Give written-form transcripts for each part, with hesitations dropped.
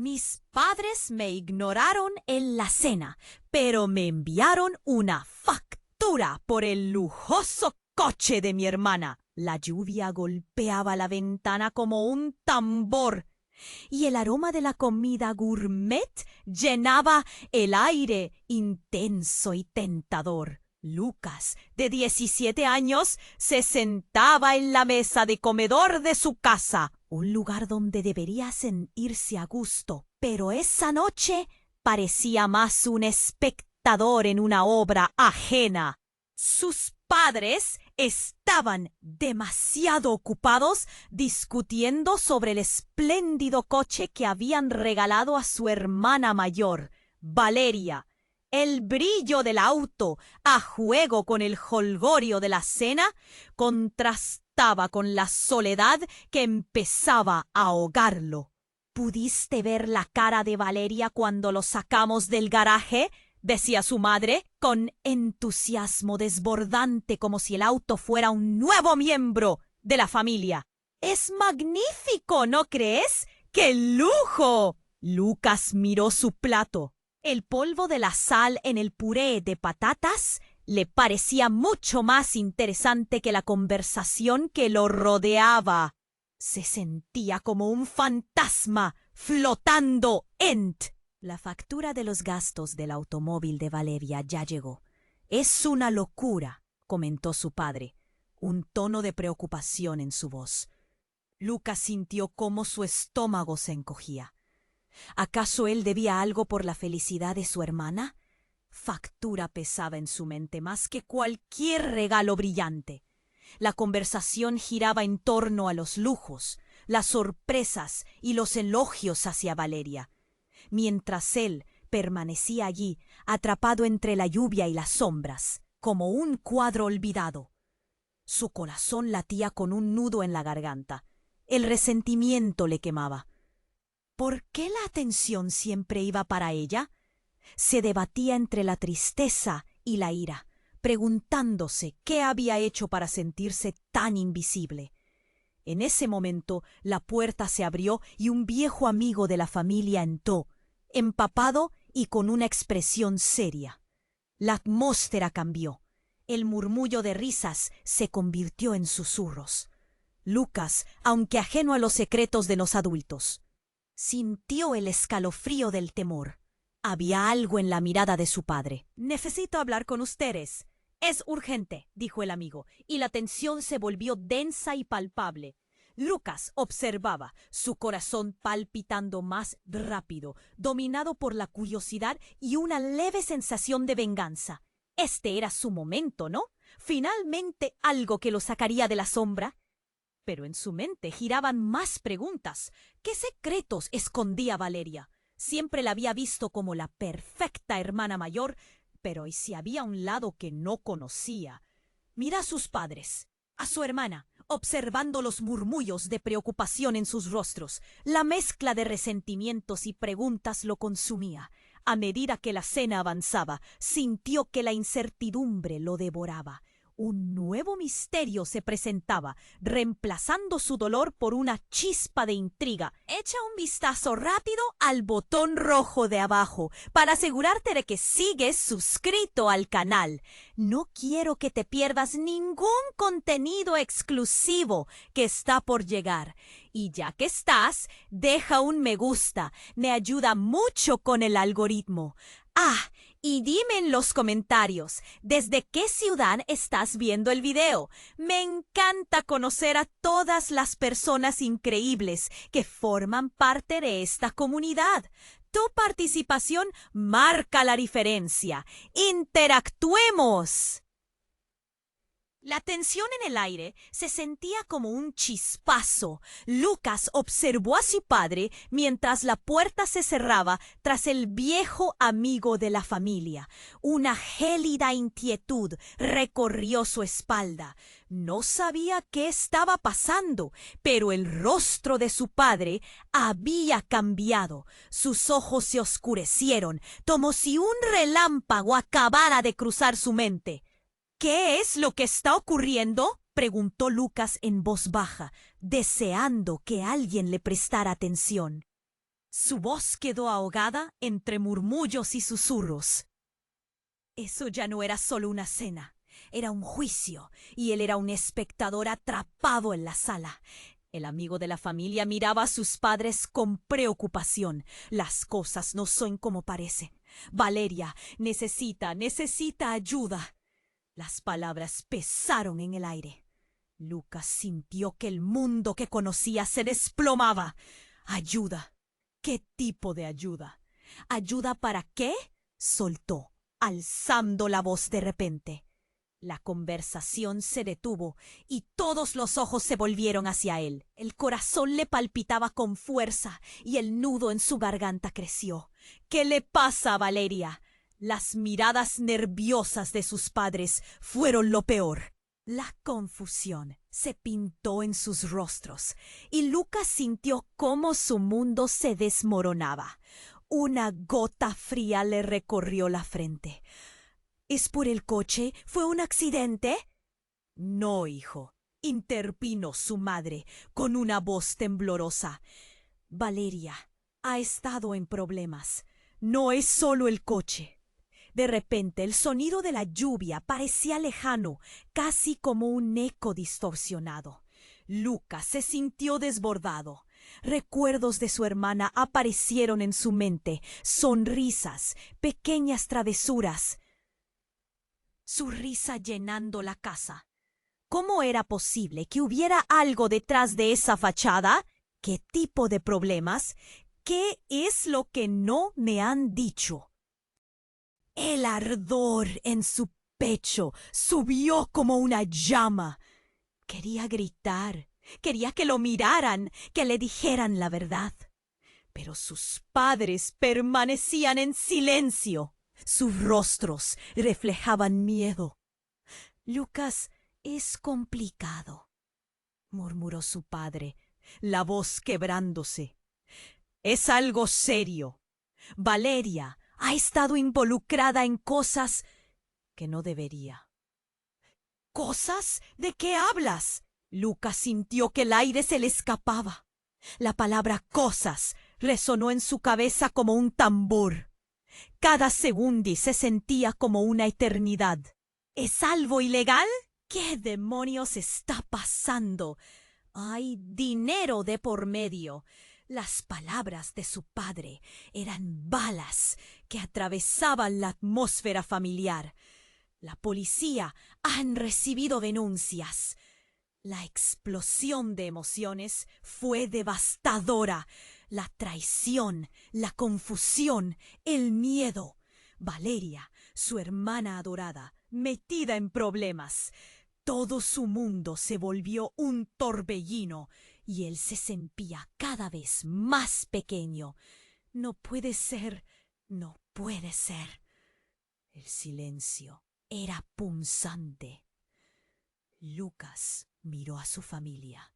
Mis padres me ignoraron en la cena, pero me enviaron una factura por el lujoso coche de mi hermana. La lluvia golpeaba la ventana como un tambor y el aroma de la comida gourmet llenaba el aire intenso y tentador. Lucas, de 17 años, se sentaba en la mesa de comedor de su casa, un lugar donde debería sentirse a gusto, pero esa noche parecía más un espectador en una obra ajena. Sus padres estaban demasiado ocupados discutiendo sobre el espléndido coche que habían regalado a su hermana mayor, Valeria. El brillo del auto, a juego con el jolgorio de la cena, contrastaba con la soledad que empezaba a ahogarlo. ¿Pudiste ver la cara de Valeria cuando lo sacamos del garaje?, decía su madre, con entusiasmo desbordante, como si el auto fuera un nuevo miembro de la familia. «Es magnífico, ¿no crees? ¡Qué lujo!». Lucas miró su plato. El polvo de la sal en el puré de patatas le parecía mucho más interesante que la conversación que lo rodeaba. Se sentía como un fantasma flotando La factura de los gastos del automóvil de Valeria ya llegó. «Es una locura», comentó su padre, un tono de preocupación en su voz. Lucas sintió cómo su estómago se encogía. ¿Acaso él debía algo por la felicidad de su hermana? Factura pesaba en su mente más que cualquier regalo brillante. La conversación giraba en torno a los lujos, las sorpresas y los elogios hacia Valeria, mientras él permanecía allí, atrapado entre la lluvia y las sombras, como un cuadro olvidado. Su corazón latía con un nudo en la garganta. El resentimiento le quemaba. ¿Por qué la atención siempre iba para ella? Se debatía entre la tristeza y la ira, preguntándose qué había hecho para sentirse tan invisible. En ese momento la puerta se abrió y un viejo amigo de la familia entró, empapado y con una expresión seria. La atmósfera cambió. El murmullo de risas se convirtió en susurros. Lucas, aunque ajeno a los secretos de los adultos, sintió el escalofrío del temor. Había algo en la mirada de su padre. «Necesito hablar con ustedes. Es urgente», dijo el amigo, y la tensión se volvió densa y palpable. Lucas observaba, su corazón palpitando más rápido, dominado por la curiosidad y una leve sensación de venganza. Este era su momento, ¿no? Finalmente algo que lo sacaría de la sombra. Pero en su mente giraban más preguntas. ¿Qué secretos escondía Valeria? Siempre la había visto como la perfecta hermana mayor, pero ¿y si había un lado que no conocía? Mira a sus padres, a su hermana, observando los murmullos de preocupación en sus rostros. La mezcla de resentimientos y preguntas lo consumía. A medida que la cena avanzaba, sintió que la incertidumbre lo devoraba. Un nuevo misterio se presentaba, reemplazando su dolor por una chispa de intriga. Echa un vistazo rápido al botón rojo de abajo para asegurarte de que sigues suscrito al canal. No quiero que te pierdas ningún contenido exclusivo que está por llegar. Y ya que estás, deja un me gusta. Me ayuda mucho con el algoritmo. Y dime en los comentarios, ¿desde qué ciudad estás viendo el video? Me encanta conocer a todas las personas increíbles que forman parte de esta comunidad. Tu participación marca la diferencia. ¡Interactuemos! La tensión en el aire se sentía como un chispazo. Lucas observó a su padre mientras la puerta se cerraba tras el viejo amigo de la familia. Una gélida inquietud recorrió su espalda. No sabía qué estaba pasando, pero el rostro de su padre había cambiado. Sus ojos se oscurecieron, como si un relámpago acabara de cruzar su mente. «¿Qué es lo que está ocurriendo?», preguntó Lucas en voz baja, deseando que alguien le prestara atención. Su voz quedó ahogada entre murmullos y susurros. Eso ya no era solo una cena, era un juicio, y él era un espectador atrapado en la sala. El amigo de la familia miraba a sus padres con preocupación. Las cosas no son como parecen. Valeria necesita ayuda. Las palabras pesaron en el aire. Lucas sintió que el mundo que conocía se desplomaba. Ayuda. ¿Qué tipo de ayuda? ¿Ayuda para qué? Soltó, alzando la voz de repente. La conversación se detuvo y todos los ojos se volvieron hacia él. El corazón le palpitaba con fuerza y el nudo en su garganta creció. ¿Qué le pasa a Valeria? Las miradas nerviosas de sus padres fueron lo peor. La confusión se pintó en sus rostros y Lucas sintió cómo su mundo se desmoronaba. Una gota fría le recorrió la frente. ¿Es por el coche? ¿Fue un accidente? No, hijo, intervino su madre con una voz temblorosa. Valeria ha estado en problemas. No es solo el coche. De repente el sonido de la lluvia parecía lejano, casi como un eco distorsionado. Lucas se sintió desbordado. Recuerdos de su hermana aparecieron en su mente, sonrisas, pequeñas travesuras. Su risa llenando la casa. ¿Cómo era posible que hubiera algo detrás de esa fachada? ¿Qué tipo de problemas? ¿Qué es lo que no me han dicho? El ardor en su pecho subió como una llama. Quería gritar, quería que lo miraran, que le dijeran la verdad. Pero sus padres permanecían en silencio. Sus rostros reflejaban miedo. Lucas es complicado, murmuró su padre, la voz quebrándose. Es algo serio. Valeria ha estado involucrada en cosas que no debería. ¿Cosas? ¿De qué hablas? Lucas sintió que el aire se le escapaba. La palabra cosas resonó en su cabeza como un tambor. Cada segundo se sentía como una eternidad. ¿Es algo ilegal? ¿Qué demonios está pasando? Hay dinero de por medio. Las palabras de su padre eran balas que atravesaban la atmósfera familiar. La policía han recibido denuncias. La explosión de emociones fue devastadora. La traición, la confusión, el miedo. Valeria, su hermana adorada, metida en problemas. Todo su mundo se volvió un torbellino y él se sentía cada vez más pequeño. No puede ser, no puede ser. El silencio era punzante. Lucas miró a su familia.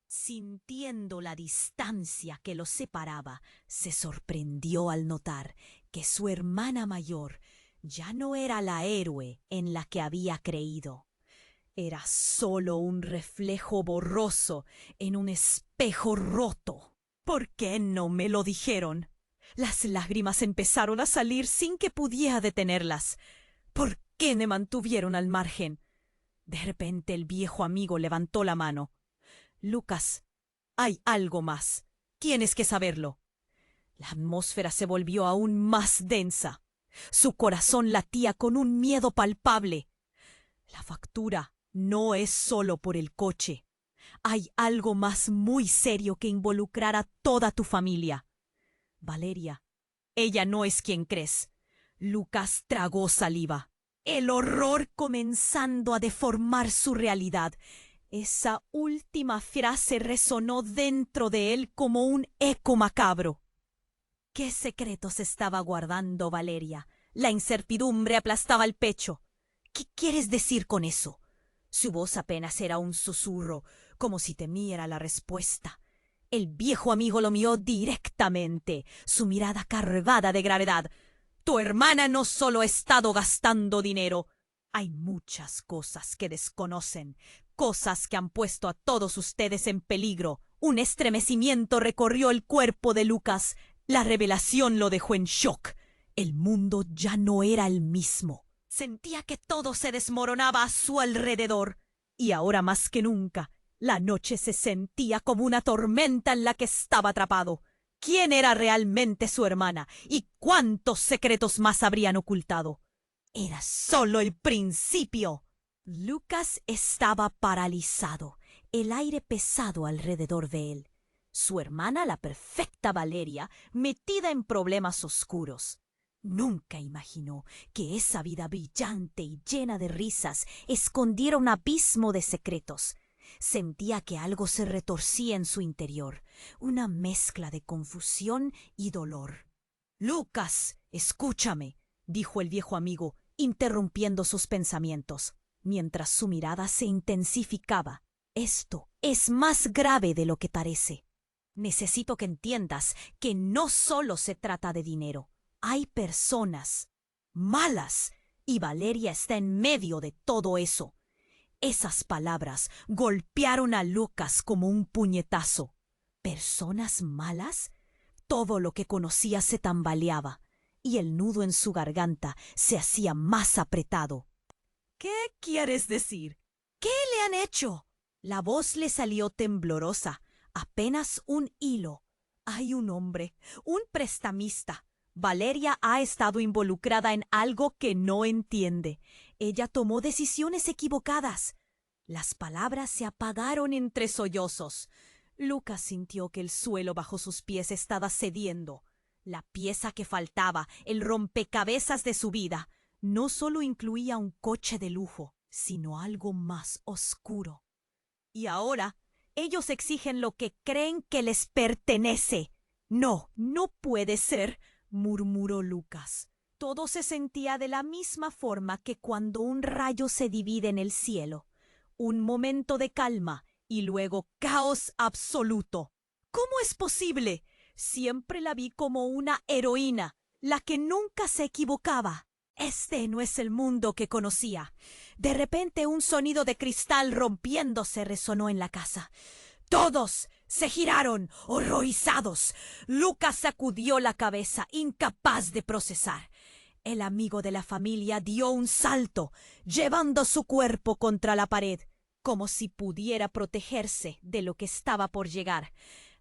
Sintiendo la distancia que los separaba, se sorprendió al notar que su hermana mayor ya no era la héroe en la que había creído. Era solo un reflejo borroso en un espejo roto. ¿Por qué no me lo dijeron? Las lágrimas empezaron a salir sin que pudiera detenerlas. ¿Por qué me mantuvieron al margen? De repente el viejo amigo levantó la mano. Lucas, hay algo más. Tienes que saberlo. La atmósfera se volvió aún más densa. Su corazón latía con un miedo palpable. La factura no es solo por el coche. Hay algo más muy serio que involucrar a toda tu familia. Valeria, ella no es quien crees. Lucas tragó saliva. El horror comenzando a deformar su realidad. Esa última frase resonó dentro de él como un eco macabro. ¿Qué secretos estaba guardando Valeria? La incertidumbre aplastaba el pecho. ¿Qué quieres decir con eso? Su voz apenas era un susurro, como si temiera la respuesta. El viejo amigo lo miró directamente, su mirada cargada de gravedad. Tu hermana no solo ha estado gastando dinero. Hay muchas cosas que desconocen, cosas que han puesto a todos ustedes en peligro. Un estremecimiento recorrió el cuerpo de Lucas. La revelación lo dejó en shock. El mundo ya no era el mismo. Sentía que todo se desmoronaba a su alrededor. Y ahora más que nunca, la noche se sentía como una tormenta en la que estaba atrapado. ¿Quién era realmente su hermana? ¿Y cuántos secretos más habrían ocultado? Era solo el principio. Lucas estaba paralizado, el aire pesado alrededor de él. Su hermana, la perfecta Valeria, metida en problemas oscuros. Nunca imaginó que esa vida brillante y llena de risas escondiera un abismo de secretos. Sentía que algo se retorcía en su interior, una mezcla de confusión y dolor. «Lucas, escúchame», dijo el viejo amigo, interrumpiendo sus pensamientos, mientras su mirada se intensificaba. «Esto es más grave de lo que parece. Necesito que entiendas que no solo se trata de dinero. Hay personas malas y Valeria está en medio de todo eso». Esas palabras golpearon a Lucas como un puñetazo. ¿Personas malas? Todo lo que conocía se tambaleaba, y el nudo en su garganta se hacía más apretado. «¿Qué quieres decir? ¿Qué le han hecho?» La voz le salió temblorosa, apenas un hilo. «Hay un hombre, un prestamista. Valeria ha estado involucrada en algo que no entiende. Ella tomó decisiones equivocadas». Las palabras se apagaron entre sollozos. Lucas sintió que el suelo bajo sus pies estaba cediendo. La pieza que faltaba, el rompecabezas de su vida, no solo incluía un coche de lujo, sino algo más oscuro. Y ahora ellos exigen lo que creen que les pertenece. «No, no puede ser», murmuró Lucas. Todo se sentía de la misma forma que cuando un rayo se divide en el cielo. Un momento de calma y luego caos absoluto. «¿Cómo es posible? Siempre la vi como una heroína, la que nunca se equivocaba». Este no es el mundo que conocía. De repente un sonido de cristal rompiéndose resonó en la casa. Todos se giraron, horrorizados. Lucas sacudió la cabeza, incapaz de procesar. El amigo de la familia dio un salto, llevando su cuerpo contra la pared, como si pudiera protegerse de lo que estaba por llegar.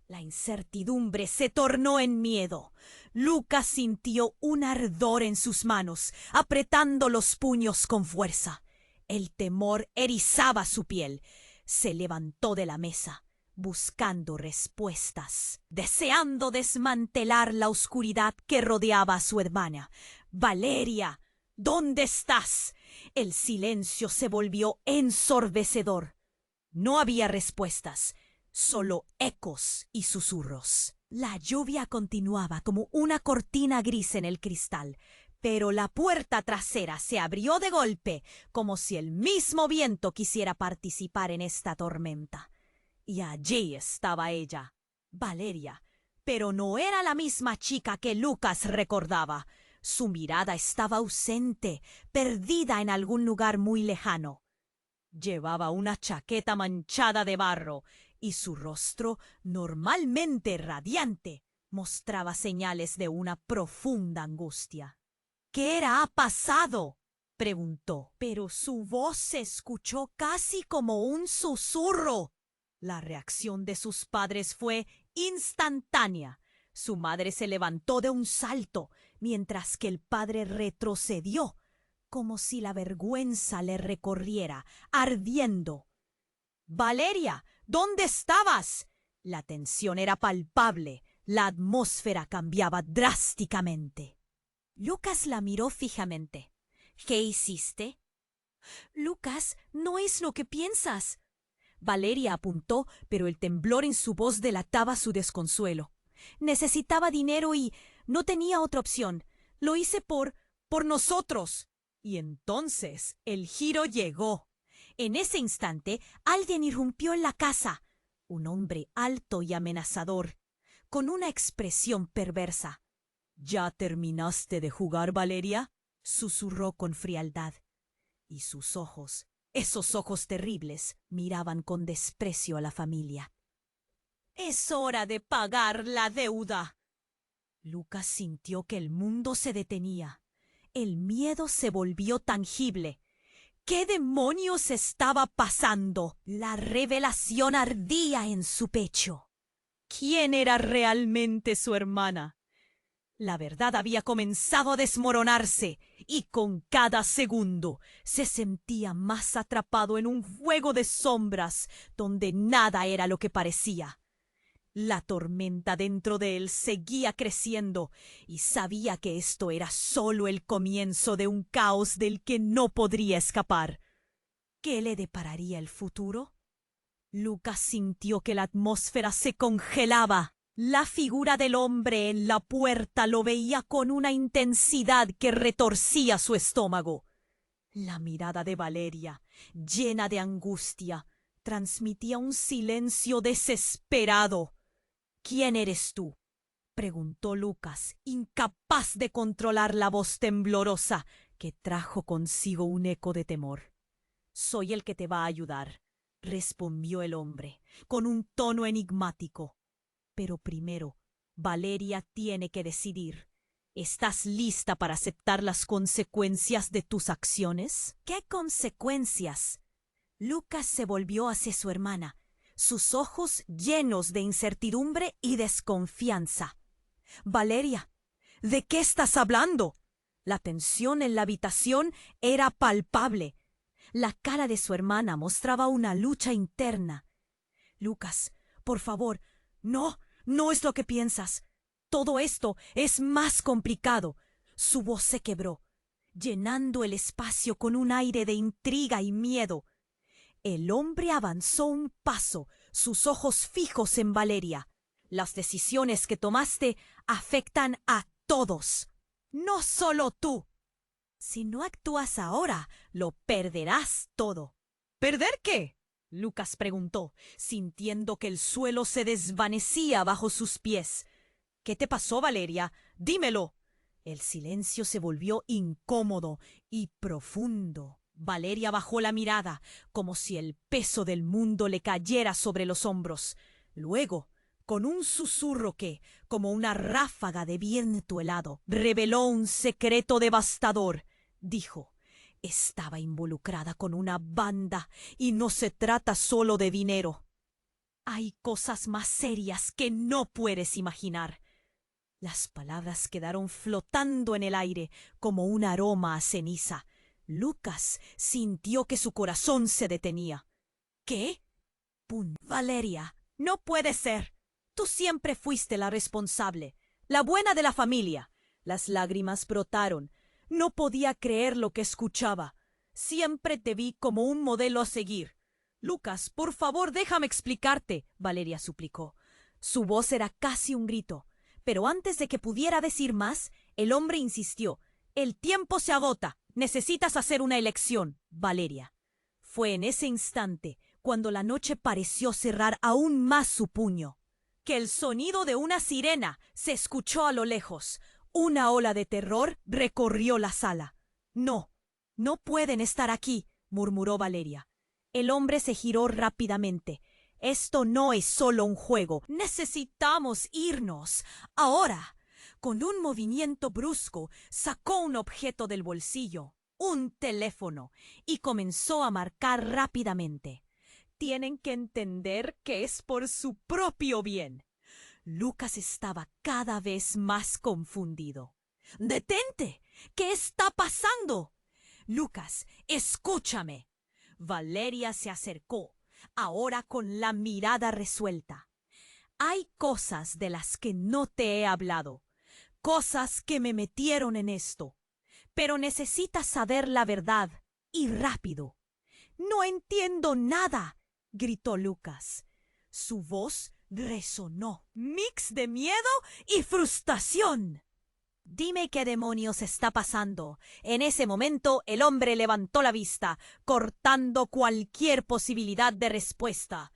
La incertidumbre se tornó en miedo. Lucas sintió un ardor en sus manos, apretando los puños con fuerza. El temor erizaba su piel. Se levantó de la mesa, buscando respuestas, deseando desmantelar la oscuridad que rodeaba a su hermana. «Valeria, ¿dónde estás?» El silencio se volvió ensordecedor. No había respuestas, solo ecos y susurros. La lluvia continuaba como una cortina gris en el cristal, pero la puerta trasera se abrió de golpe, como si el mismo viento quisiera participar en esta tormenta. Y allí estaba ella, Valeria, pero no era la misma chica que Lucas recordaba. Su mirada estaba ausente, perdida en algún lugar muy lejano. Llevaba una chaqueta manchada de barro y su rostro, normalmente radiante, mostraba señales de una profunda angustia. «¿Qué ha pasado?», preguntó, pero su voz se escuchó casi como un susurro. La reacción de sus padres fue instantánea. Su madre se levantó de un salto, mientras que el padre retrocedió, como si la vergüenza le recorriera, ardiendo. «Valeria, ¿dónde estabas?». La tensión era palpable, la atmósfera cambiaba drásticamente. Lucas la miró fijamente. «¿Qué hiciste?». «Lucas, no es lo que piensas». Valeria apuntó, pero el temblor en su voz delataba su desconsuelo. «Necesitaba dinero y no tenía otra opción. Lo hice por nosotros». Y entonces el giro llegó. En ese instante alguien irrumpió en la casa. Un hombre alto y amenazador, con una expresión perversa. «¿Ya terminaste de jugar, Valeria?», susurró con frialdad. Y sus ojos, esos ojos terribles, miraban con desprecio a la familia. Es hora de pagar la deuda. Lucas sintió que el mundo se detenía. El miedo se volvió tangible. ¿Qué demonios estaba pasando? La revelación ardía en su pecho. ¿Quién era realmente su hermana? La verdad había comenzado a desmoronarse y con cada segundo se sentía más atrapado en un juego de sombras donde nada era lo que parecía. La tormenta dentro de él seguía creciendo y sabía que esto era solo el comienzo de un caos del que no podría escapar. ¿Qué le depararía el futuro? Lucas sintió que la atmósfera se congelaba. La figura del hombre en la puerta lo veía con una intensidad que retorcía su estómago. La mirada de Valeria, llena de angustia, transmitía un silencio desesperado. ¿Quién eres tú?, preguntó Lucas, incapaz de controlar la voz temblorosa que trajo consigo un eco de temor. Soy el que te va a ayudar, respondió el hombre, con un tono enigmático. Pero primero, Valeria tiene que decidir. ¿Estás lista para aceptar las consecuencias de tus acciones? ¿Qué consecuencias? Lucas se volvió hacia su hermana, sus ojos llenos de incertidumbre y desconfianza. Valeria, ¿de qué estás hablando? La tensión en la habitación era palpable. La cara de su hermana mostraba una lucha interna. Lucas, por favor, no es lo que piensas. Todo esto es más complicado. Su voz se quebró, llenando el espacio con un aire de intriga y miedo. El hombre avanzó un paso, sus ojos fijos en Valeria. Las decisiones que tomaste afectan a todos, no solo tú. Si no actúas ahora, lo perderás todo. ¿Perder qué?, Lucas preguntó, sintiendo que el suelo se desvanecía bajo sus pies. ¿Qué te pasó, Valeria? Dímelo. El silencio se volvió incómodo y profundo. Valeria bajó la mirada, como si el peso del mundo le cayera sobre los hombros. Luego, con un susurro que, como una ráfaga de viento helado, reveló un secreto devastador, dijo: estaba involucrada con una banda y no se trata solo de dinero. Hay cosas más serias que no puedes imaginar. Las palabras quedaron flotando en el aire como un aroma a ceniza. Lucas sintió que su corazón se detenía. ¿Qué? ¡Pum! Valeria, no puede ser. Tú siempre fuiste la responsable, la buena de la familia. Las lágrimas brotaron. No podía creer lo que escuchaba. Siempre te vi como un modelo a seguir. Lucas, por favor, déjame explicarte, Valeria suplicó. Su voz era casi un grito. Pero antes de que pudiera decir más, el hombre insistió. El tiempo se agota. Necesitas hacer una elección, Valeria. Fue en ese instante, cuando la noche pareció cerrar aún más su puño, que el sonido de una sirena se escuchó a lo lejos. Una ola de terror recorrió la sala. No pueden estar aquí, murmuró Valeria. El hombre se giró rápidamente. Esto no es solo un juego. Necesitamos irnos. Ahora. Con un movimiento brusco, sacó un objeto del bolsillo, un teléfono, y comenzó a marcar rápidamente. Tienen que entender que es por su propio bien. Lucas estaba cada vez más confundido. ¡Detente! ¿Qué está pasando? Lucas, escúchame. Valeria se acercó, ahora con la mirada resuelta. Hay cosas de las que no te he hablado, cosas que me metieron en esto, pero necesitas saber la verdad, y rápido. No entiendo nada, gritó Lucas. Su voz resonó, mix de miedo y frustración. Dime qué demonios está pasando. En ese momento el hombre levantó la vista, cortando cualquier posibilidad de respuesta.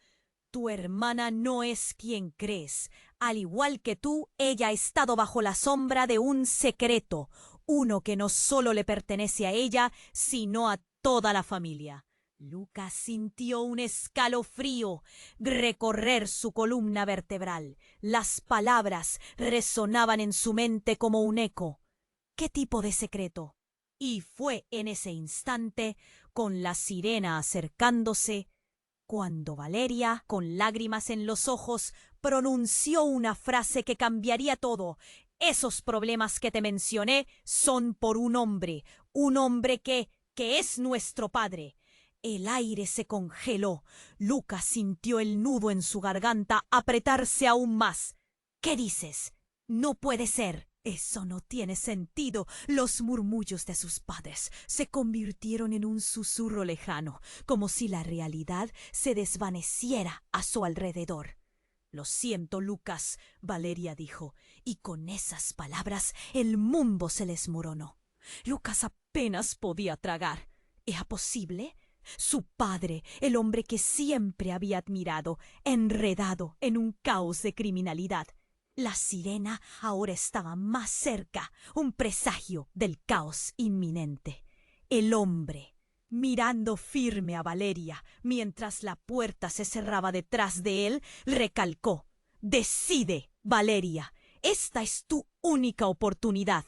Tu hermana no es quien crees. Al igual que tú, ella ha estado bajo la sombra de un secreto, uno que no solo le pertenece a ella, sino a toda la familia. Lucas sintió un escalofrío recorrer su columna vertebral. Las palabras resonaban en su mente como un eco. ¿Qué tipo de secreto? Y fue en ese instante, con la sirena acercándose, cuando Valeria, con lágrimas en los ojos, pronunció una frase que cambiaría todo. Esos problemas que te mencioné son por un hombre que es nuestro padre. El aire se congeló. Lucas sintió el nudo en su garganta apretarse aún más. ¿Qué dices? No puede ser. Eso no tiene sentido. Los murmullos de sus padres se convirtieron en un susurro lejano, como si la realidad se desvaneciera a su alrededor. Lo siento, Lucas, Valeria dijo, y con esas palabras el mundo se les desmoronó. Lucas apenas podía tragar. ¿Era posible? Su padre, el hombre que siempre había admirado, enredado en un caos de criminalidad. La sirena ahora estaba más cerca, un presagio del caos inminente. El hombre, mirando firme a Valeria mientras la puerta se cerraba detrás de él, recalcó: «Decide, Valeria, esta es tu única oportunidad».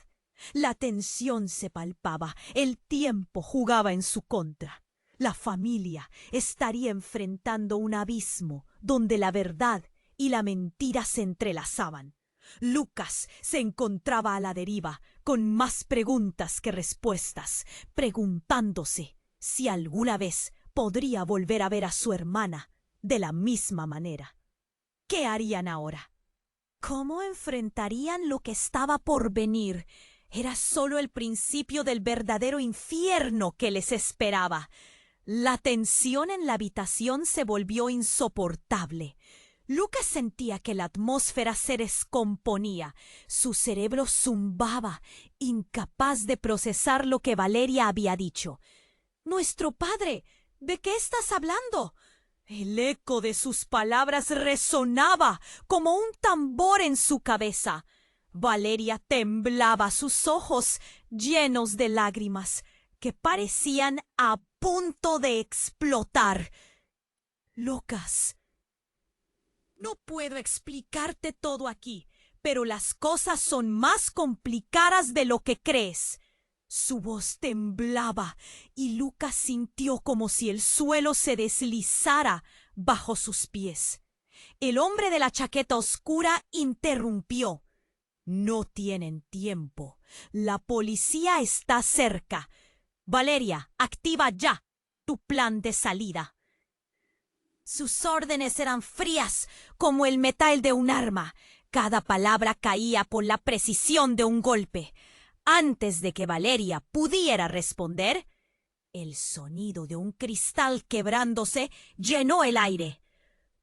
La tensión se palpaba, el tiempo jugaba en su contra. La familia estaría enfrentando un abismo donde la verdad y la mentira se entrelazaban. Lucas se encontraba a la deriva, con más preguntas que respuestas, preguntándose si alguna vez podría volver a ver a su hermana de la misma manera. ¿Qué harían ahora? ¿Cómo enfrentarían lo que estaba por venir? Era solo el principio del verdadero infierno que les esperaba. La tensión en la habitación se volvió insoportable. Lucas sentía que la atmósfera se descomponía. Su cerebro zumbaba, incapaz de procesar lo que Valeria había dicho. «Nuestro padre, ¿de qué estás hablando?» El eco de sus palabras resonaba como un tambor en su cabeza. Valeria temblaba, sus ojos llenos de lágrimas que parecían a punto de explotar. «Lucas, no puedo explicarte todo aquí, pero las cosas son más complicadas de lo que crees». Su voz temblaba y Lucas sintió como si el suelo se deslizara bajo sus pies. El hombre de la chaqueta oscura interrumpió. «No tienen tiempo. La policía está cerca. Valeria, activa ya tu plan de salida». Sus órdenes eran frías como el metal de un arma. Cada palabra caía con la precisión de un golpe. Antes de que Valeria pudiera responder, el sonido de un cristal quebrándose llenó el aire.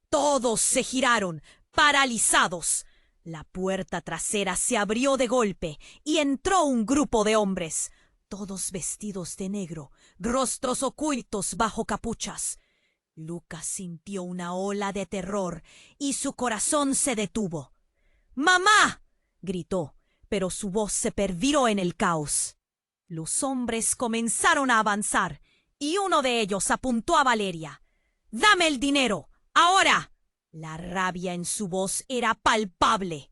Todos se giraron, paralizados. La puerta trasera se abrió de golpe y entró un grupo de hombres, todos vestidos de negro, rostros ocultos bajo capuchas. Lucas sintió una ola de terror y su corazón se detuvo. «¡Mamá!», gritó, pero su voz se perdió en el caos. Los hombres comenzaron a avanzar y uno de ellos apuntó a Valeria. «¡Dame el dinero! ¡Ahora!». La rabia en su voz era palpable.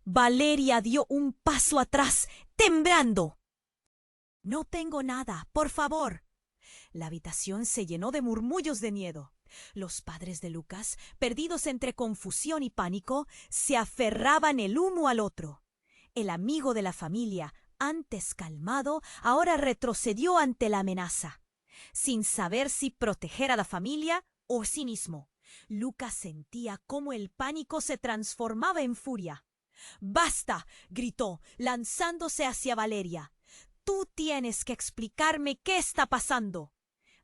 Valeria dio un paso atrás, temblando. «No tengo nada, por favor». La habitación se llenó de murmullos de miedo. Los padres de Lucas, perdidos entre confusión y pánico, se aferraban el uno al otro. El amigo de la familia, antes calmado, ahora retrocedió ante la amenaza, sin saber si proteger a la familia o sí mismo. Lucas sentía cómo el pánico se transformaba en furia. «¡Basta!», gritó, lanzándose hacia Valeria. «Tú tienes que explicarme qué está pasando».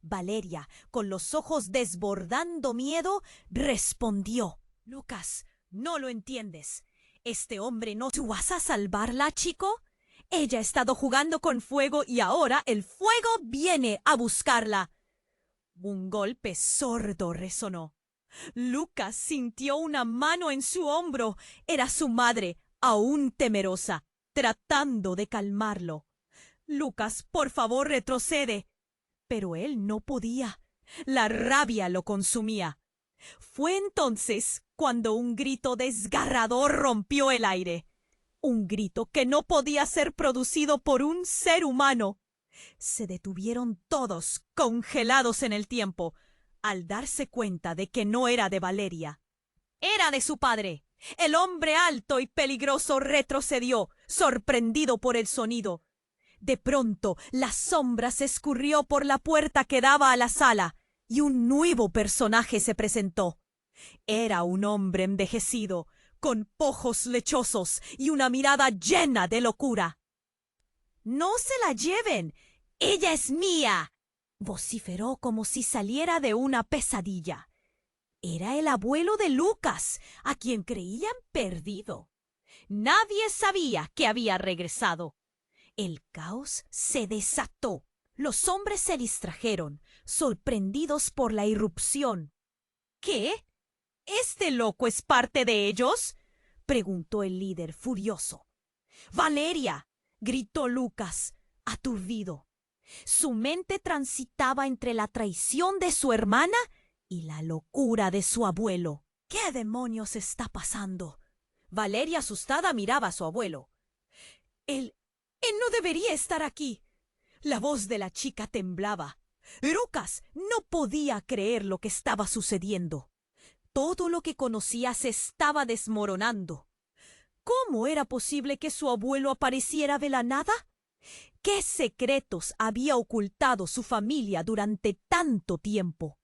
Valeria, con los ojos desbordando miedo, respondió: «Lucas, no lo entiendes. Este hombre no... ¿Tú vas a salvarla, chico? Ella ha estado jugando con fuego y ahora el fuego viene a buscarla». Un golpe sordo resonó. Lucas sintió una mano en su hombro. Era su madre, aún temerosa, tratando de calmarlo. «Lucas, por favor, retrocede». Pero él no podía. La rabia lo consumía. Fue entonces cuando un grito desgarrador rompió el aire. Un grito que no podía ser producido por un ser humano. Se detuvieron todos, congelados en el tiempo, al darse cuenta de que no era de Valeria. Era de su padre. El hombre alto y peligroso retrocedió, sorprendido por el sonido. De pronto, la sombra se escurrió por la puerta que daba a la sala, y un nuevo personaje se presentó. Era un hombre envejecido, con ojos lechosos y una mirada llena de locura. «¡No se la lleven! ¡Ella es mía!», vociferó como si saliera de una pesadilla. Era el abuelo de Lucas, a quien creían perdido. Nadie sabía que había regresado. El caos se desató. Los hombres se distrajeron, sorprendidos por la irrupción. «¿Qué? ¿Este loco es parte de ellos?», preguntó el líder furioso. «¡Valeria!», gritó Lucas, aturdido. Su mente transitaba entre la traición de su hermana y la locura de su abuelo. «¿Qué demonios está pasando?». Valeria, asustada, miraba a su abuelo. Él no debería estar aquí». La voz de la chica temblaba. Lucas no podía creer lo que estaba sucediendo. Todo lo que conocía se estaba desmoronando. ¿Cómo era posible que su abuelo apareciera de la nada? ¿Qué secretos había ocultado su familia durante tanto tiempo?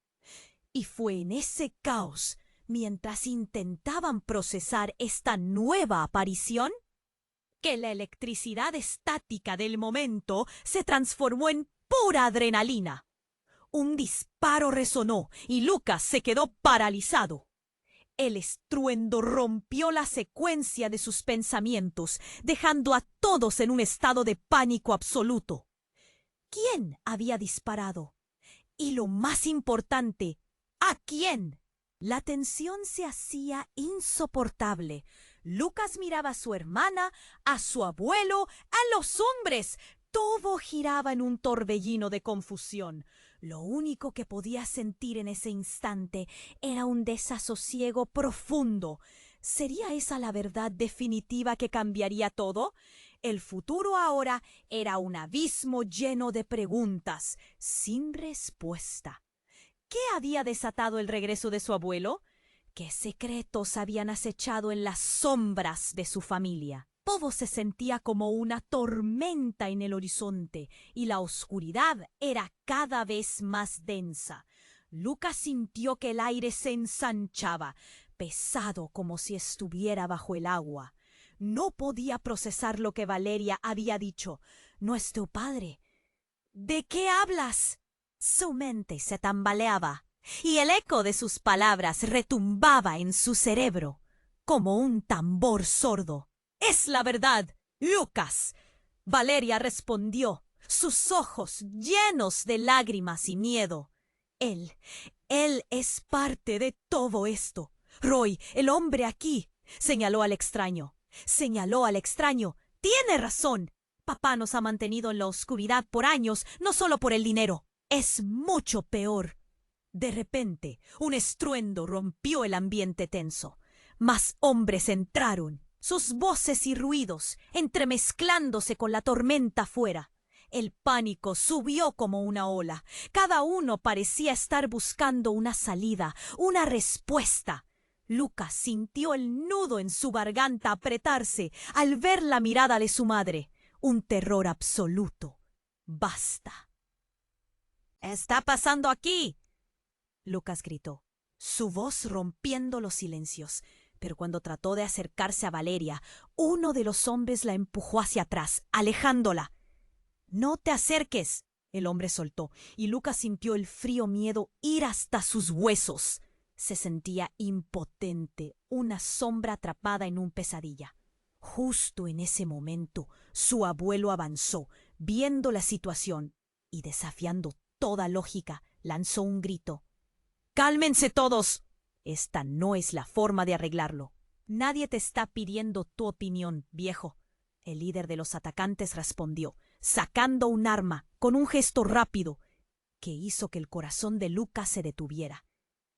Y fue en ese caos, mientras intentaban procesar esta nueva aparición, que la electricidad estática del momento se transformó en pura adrenalina. Un disparo resonó y Lucas se quedó paralizado. El estruendo rompió la secuencia de sus pensamientos, dejando a todos en un estado de pánico absoluto. ¿Quién había disparado? Y lo más importante, ¿a quién? La tensión se hacía insoportable. Lucas miraba a su hermana, a su abuelo, a los hombres. Todo giraba en un torbellino de confusión. Lo único que podía sentir en ese instante era un desasosiego profundo. ¿Sería esa la verdad definitiva que cambiaría todo? El futuro ahora era un abismo lleno de preguntas, sin respuesta. ¿Qué había desatado el regreso de su abuelo? ¿Qué secretos habían acechado en las sombras de su familia? Todo se sentía como una tormenta en el horizonte y la oscuridad era cada vez más densa. Lucas sintió que el aire se ensanchaba, pesado como si estuviera bajo el agua. No podía procesar lo que Valeria había dicho. «Nuestro padre». «¿De qué hablas?». Su mente se tambaleaba y el eco de sus palabras retumbaba en su cerebro como un tambor sordo. «Es la verdad, Lucas», Valeria respondió, sus ojos llenos de lágrimas y miedo. Él es parte de todo esto. Roy, el hombre aquí, señaló al extraño. Tiene razón. Papá nos ha mantenido en la oscuridad por años, no solo por el dinero. Es mucho peor. De repente, un estruendo rompió el ambiente tenso. Más hombres entraron, sus voces y ruidos entremezclándose con la tormenta afuera. El pánico subió como una ola. Cada uno parecía estar buscando una salida, una respuesta. Lucas sintió el nudo en su garganta apretarse al ver la mirada de su madre. Un terror absoluto. «¡Basta!». «¿Está pasando aquí?», Lucas gritó, su voz rompiendo los silencios. Pero cuando trató de acercarse a Valeria, uno de los hombres la empujó hacia atrás, alejándola. «No te acerques», el hombre soltó, y Lucas sintió el frío miedo ir hasta sus huesos. Se sentía impotente, una sombra atrapada en un pesadilla. Justo en ese momento, su abuelo avanzó, viendo la situación, y desafiando toda lógica, lanzó un grito. «¡Cálmense todos! Esta no es la forma de arreglarlo». «Nadie te está pidiendo tu opinión, viejo», el líder de los atacantes respondió, sacando un arma con un gesto rápido. que hizo que el corazón de Lucas se detuviera.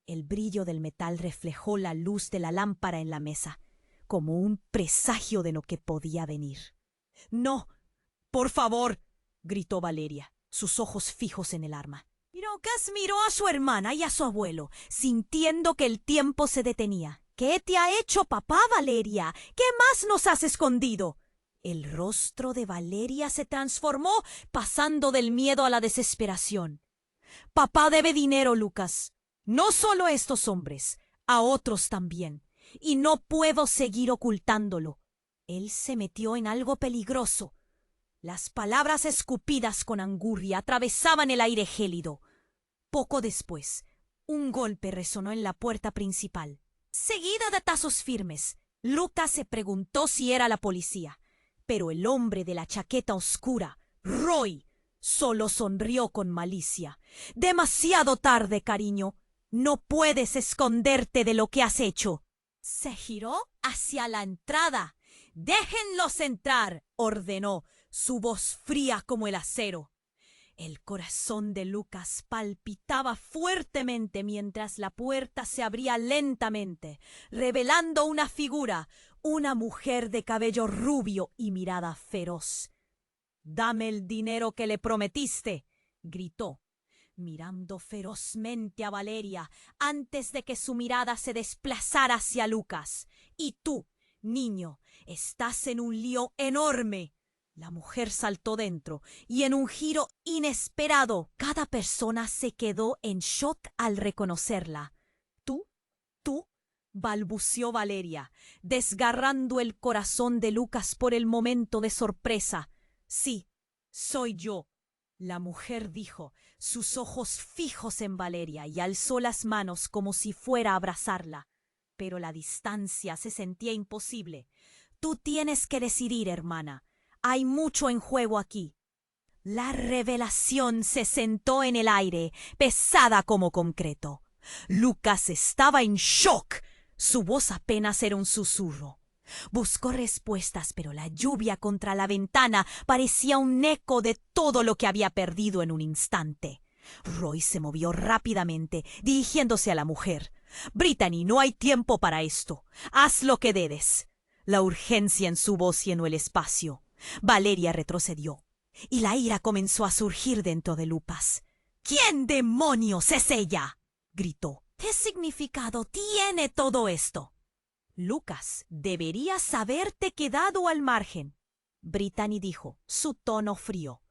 El brillo del metal reflejó la luz de la lámpara en la mesa, como un presagio de lo que podía venir. «¡No! ¡Por favor!», gritó Valeria, sus ojos fijos en el arma. Lucas miró a su hermana y a su abuelo, sintiendo que el tiempo se detenía. «¿Qué te ha hecho papá, Valeria? ¿Qué más nos has escondido?». El rostro de Valeria se transformó, pasando del miedo a la desesperación. «Papá debe dinero, Lucas. No solo a estos hombres, a otros también. Y no puedo seguir ocultándolo. Él se metió en algo peligroso». Las palabras escupidas con angurria atravesaban el aire gélido. Poco después, un golpe resonó en la puerta principal. Seguida de tazos firmes, Lucas se preguntó si era la policía. Pero el hombre de la chaqueta oscura, Roy, solo sonrió con malicia. «Demasiado tarde, cariño. No puedes esconderte de lo que has hecho». Se giró hacia la entrada. «Déjenlos entrar», ordenó, su voz fría como el acero. El corazón de Lucas palpitaba fuertemente mientras la puerta se abría lentamente, revelando una figura, una mujer de cabello rubio y mirada feroz. «Dame el dinero que le prometiste», gritó, mirando ferozmente a Valeria antes de que su mirada se desplazara hacia Lucas. «Y tú, niño, estás en un lío enorme». La mujer saltó dentro y en un giro inesperado cada persona se quedó en shock al reconocerla. «¿Tú? Balbuceó Valeria, desgarrando el corazón de Lucas por el momento de sorpresa. «Sí, soy yo», la mujer dijo, sus ojos fijos en Valeria, y alzó las manos como si fuera a abrazarla. Pero la distancia se sentía imposible. «Tú tienes que decidir, hermana. Hay mucho en juego aquí». La revelación se sentó en el aire, pesada como concreto. Lucas estaba en shock. Su voz apenas era un susurro. Buscó respuestas, pero la lluvia contra la ventana parecía un eco de todo lo que había perdido en un instante. Roy se movió rápidamente, dirigiéndose a la mujer. «Brittany, no hay tiempo para esto. Haz lo que debes». La urgencia en su voz llenó el espacio. Valeria retrocedió, y la ira comenzó a surgir dentro de Lucas. «¿Quién demonios es ella?», gritó. «¿Qué significado tiene todo esto?». «Lucas, deberías haberte quedado al margen», Brittany dijo, su tono frío.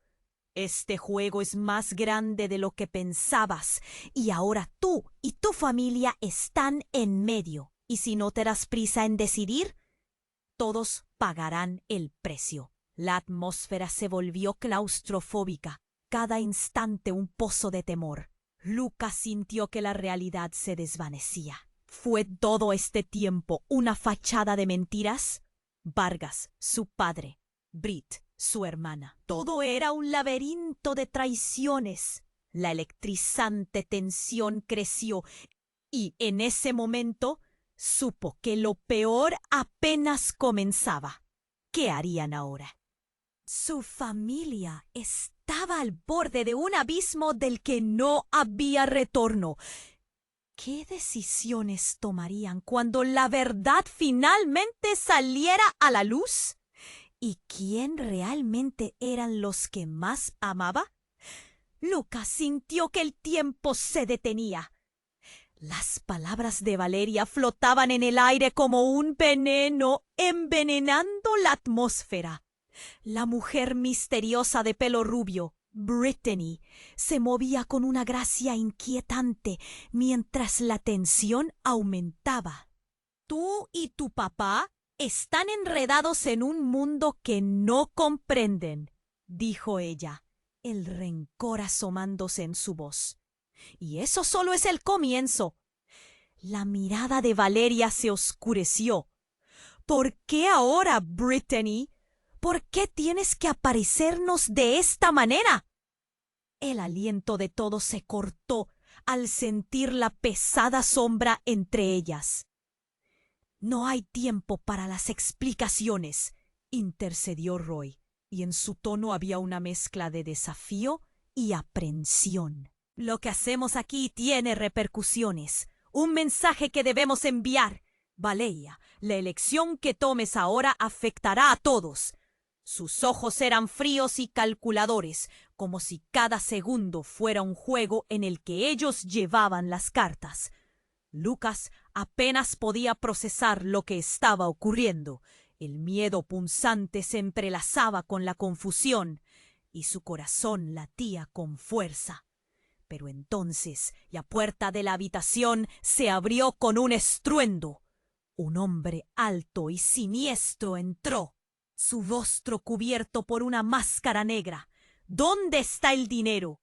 «Este juego es más grande de lo que pensabas, y ahora tú y tu familia están en medio. Y si no te das prisa en decidir, todos pagarán el precio». La atmósfera se volvió claustrofóbica, cada instante un pozo de temor. Lucas sintió que la realidad se desvanecía. ¿Fue todo este tiempo una fachada de mentiras? Vargas, su padre; Britt, su hermana. Todo era un laberinto de traiciones. La electrizante tensión creció y en ese momento supo que lo peor apenas comenzaba. ¿Qué harían ahora? Su familia estaba al borde de un abismo del que no había retorno. ¿Qué decisiones tomarían cuando la verdad finalmente saliera a la luz? ¿Y quién realmente eran los que más amaba? Lucas sintió que el tiempo se detenía. Las palabras de Valeria flotaban en el aire como un veneno, envenenando la atmósfera. La mujer misteriosa de pelo rubio, Brittany, se movía con una gracia inquietante mientras la tensión aumentaba. «Tú y tu papá están enredados en un mundo que no comprenden», dijo ella, el rencor asomándose en su voz. «Y eso solo es el comienzo». La mirada de Valeria se oscureció. «¿Por qué ahora, Brittany? ¿Por qué tienes que aparecernos de esta manera?». El aliento de todos se cortó al sentir la pesada sombra entre ellas. «No hay tiempo para las explicaciones», intercedió Roy, y en su tono había una mezcla de desafío y aprensión. Lo que hacemos aquí tiene repercusiones. Un mensaje que debemos enviar. Valeria, la elección que tomes ahora afectará a todos. Sus ojos eran fríos y calculadores, como si cada segundo fuera un juego en el que ellos llevaban las cartas. Lucas apenas podía procesar lo que estaba ocurriendo. El miedo punzante se entrelazaba con la confusión y su corazón latía con fuerza. Pero entonces la puerta de la habitación se abrió con un estruendo. Un hombre alto y siniestro entró, su rostro cubierto por una máscara negra. ¿Dónde está el dinero?,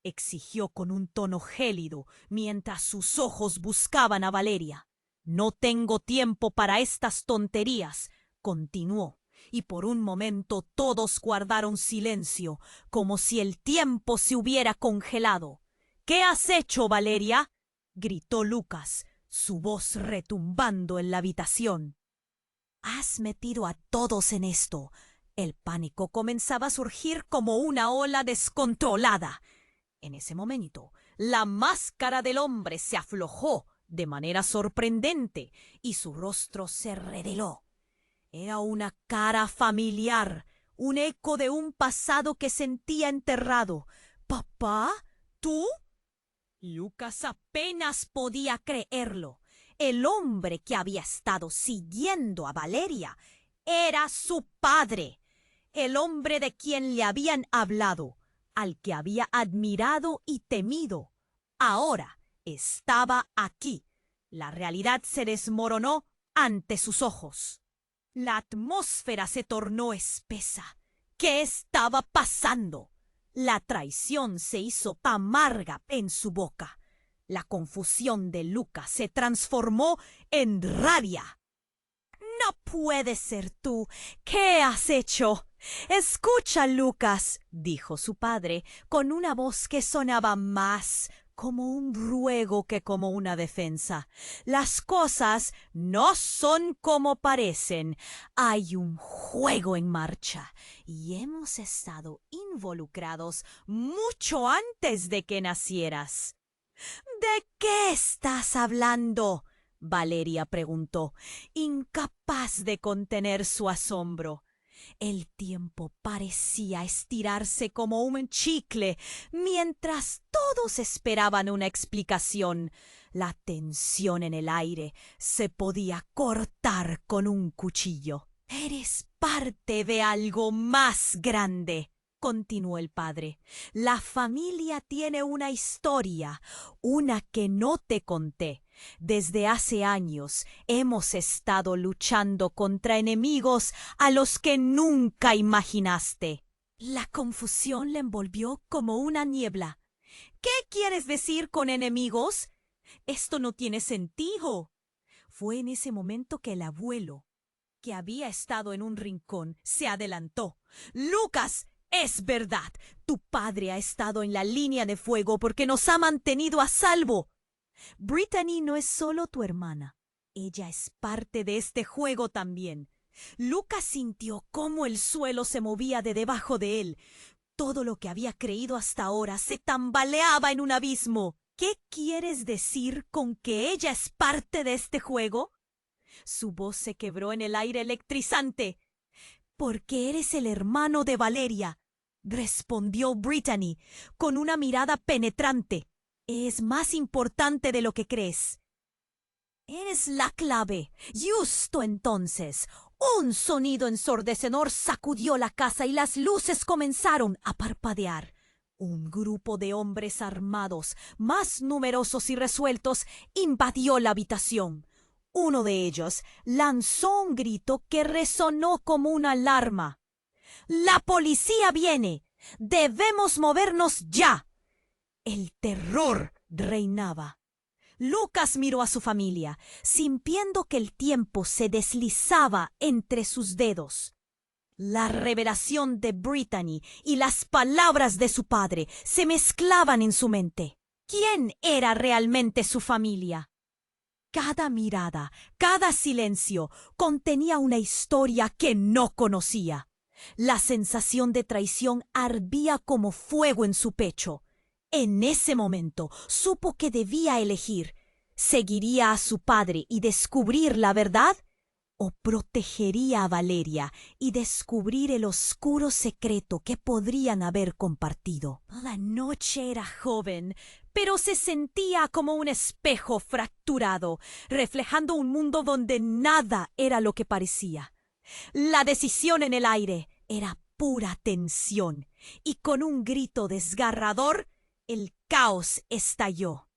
exigió con un tono gélido mientras sus ojos buscaban a Valeria. No tengo tiempo para estas tonterías, continuó, y por un momento todos guardaron silencio, como si el tiempo se hubiera congelado. ¿Qué has hecho, Valeria?, gritó Lucas, su voz retumbando en la habitación. Has metido a todos en esto. El pánico comenzaba a surgir como una ola descontrolada. En ese momento, la máscara del hombre se aflojó de manera sorprendente y su rostro se reveló. Era una cara familiar, un eco de un pasado que sentía enterrado. ¿Papá? ¿Tú? Lucas apenas podía creerlo. El hombre que había estado siguiendo a Valeria era su padre, el hombre de quien le habían hablado, al que había admirado y temido. Ahora estaba aquí. La realidad se desmoronó ante sus ojos. La atmósfera se tornó espesa. ¿Qué estaba pasando? La traición se hizo amarga en su boca. La confusión de Lucas se transformó en rabia. «No puede ser tú. ¿Qué has hecho?» «Escucha, Lucas», dijo su padre, con una voz que sonaba más como un ruego que como una defensa. «Las cosas no son como parecen. Hay un juego en marcha y hemos estado involucrados mucho antes de que nacieras». «¿De qué estás hablando?», Valeria preguntó, incapaz de contener su asombro. El tiempo parecía estirarse como un chicle mientras todos esperaban una explicación. La tensión en el aire se podía cortar con un cuchillo. «Eres parte de algo más grande», continuó el padre. «La familia tiene una historia, una que no te conté. Desde hace años hemos estado luchando contra enemigos a los que nunca imaginaste». La confusión le envolvió como una niebla. «¿Qué quieres decir con enemigos? Esto no tiene sentido». Fue en ese momento que el abuelo, que había estado en un rincón, se adelantó. «Lucas, es verdad. Tu padre ha estado en la línea de fuego porque nos ha mantenido a salvo. Brittany no es solo tu hermana. Ella es parte de este juego también». Lucas sintió cómo el suelo se movía de debajo de él. Todo lo que había creído hasta ahora se tambaleaba en un abismo. «¿Qué quieres decir con que ella es parte de este juego?». Su voz se quebró en el aire electrizante. «Porque eres el hermano de Valeria», respondió Brittany con una mirada penetrante. «Es más importante de lo que crees». «Eres la clave». Justo entonces, un sonido ensordecedor sacudió la casa y las luces comenzaron a parpadear. Un grupo de hombres armados, más numerosos y resueltos, invadió la habitación. Uno de ellos lanzó un grito que resonó como una alarma. «¡La policía viene! ¡Debemos movernos ya!». El terror reinaba. Lucas miró a su familia, sintiendo que el tiempo se deslizaba entre sus dedos. La revelación de Brittany y las palabras de su padre se mezclaban en su mente. ¿Quién era realmente su familia? Cada mirada, cada silencio contenía una historia que no conocía. La sensación de traición ardía como fuego en su pecho. En ese momento supo que debía elegir. ¿Seguiría a su padre y descubrir la verdad? ¿O protegería a Valeria y descubrir el oscuro secreto que podrían haber compartido? La noche era joven, pero se sentía como un espejo fracturado, reflejando un mundo donde nada era lo que parecía. La decisión en el aire era pura tensión, y con un grito desgarrador, el caos estalló.